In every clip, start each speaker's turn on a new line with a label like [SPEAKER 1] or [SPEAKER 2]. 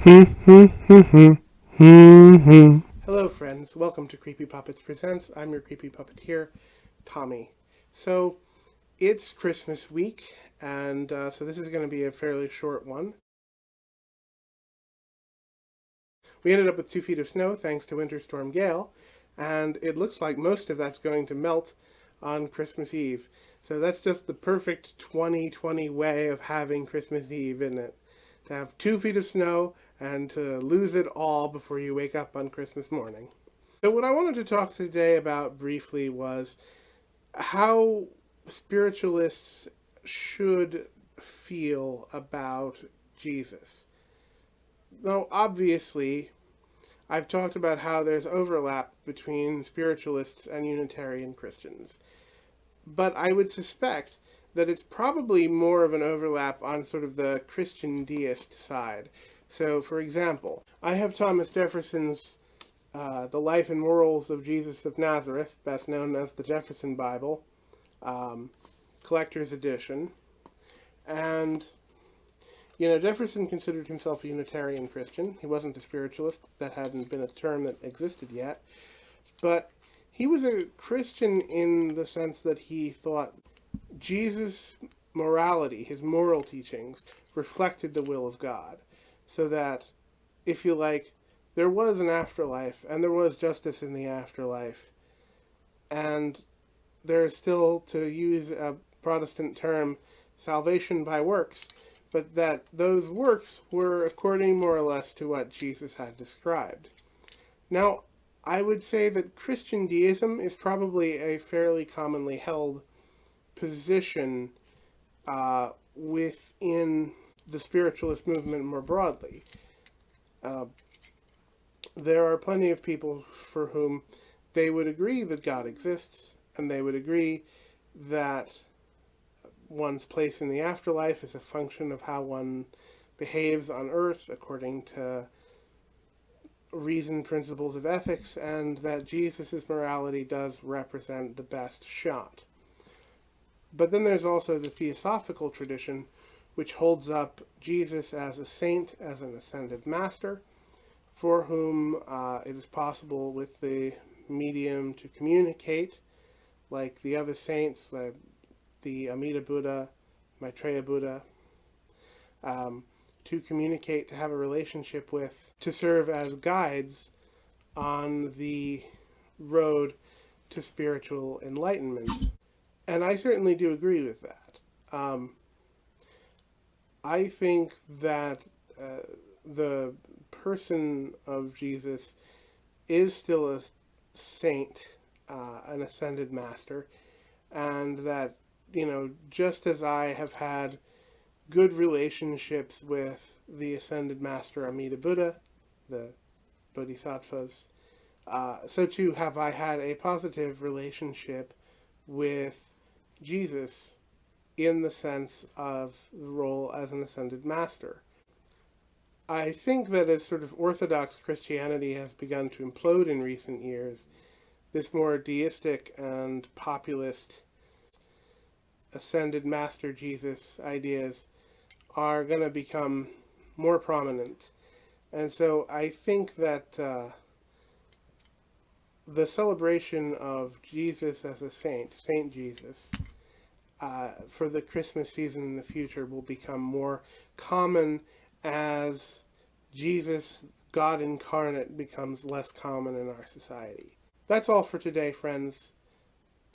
[SPEAKER 1] Hello friends, welcome to Creepy Puppets Presents. I'm your creepy puppeteer, Tommy. So, it's Christmas week, and so this is going to be a fairly short one. We ended up with 2 feet of snow thanks to Winter Storm Gale, and it looks like most of that's going to melt on Christmas Eve. So that's just the perfect 2020 way of having Christmas Eve, isn't it? To have 2 feet of snow and to lose it all before you wake up on Christmas morning. So what I wanted to talk today about briefly was how spiritualists should feel about Jesus. Now, obviously, I've talked about how there's overlap between spiritualists and Unitarian Christians. But I would suspect that it's probably more of an overlap on sort of the Christian deist side. So, for example, I have Thomas Jefferson's The Life and Morals of Jesus of Nazareth, best known as the Jefferson Bible, collector's edition. And, Jefferson considered himself a Unitarian Christian. He wasn't a spiritualist. That hadn't been a term that existed yet. But he was a Christian in the sense that he thought Jesus' morality, his moral teachings, reflected the will of God. So that, if you like, there was an afterlife, and there was justice in the afterlife. And there is still, to use a Protestant term, salvation by works, but that those works were according more or less to what Jesus had described. Now, I would say that Christian deism is probably a fairly commonly held position within the spiritualist movement more broadly. There are plenty of people for whom they would agree that God exists, and they would agree that one's place in the afterlife is a function of how one behaves on earth according to reasoned principles of ethics, and that Jesus' morality does represent the best shot. But then there's also the Theosophical tradition, which holds up Jesus as a saint, as an ascended master, for whom it is possible with the medium to communicate, like the other saints, the Amida Buddha, Maitreya Buddha, to communicate, to have a relationship with, to serve as guides on the road to spiritual enlightenment. And I certainly do agree with that. I think that the person of Jesus is still a saint, an ascended master, and that, just as I have had good relationships with the ascended master Amida Buddha, the bodhisattvas, so too have I had a positive relationship with Jesus in the sense of the role as an ascended master. I think that as sort of Orthodox Christianity has begun to implode in recent years, this more deistic and populist ascended master Jesus ideas are going to become more prominent. And so I think that the celebration of Jesus as a saint, Saint Jesus, for the Christmas season in the future will become more common as Jesus, God incarnate, becomes less common in our society. That's all for today, friends.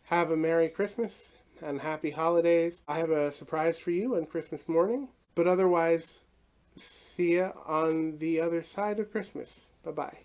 [SPEAKER 1] Have a Merry Christmas and Happy Holidays. I have a surprise for you on Christmas morning, but otherwise, see ya on the other side of Christmas. Bye-bye.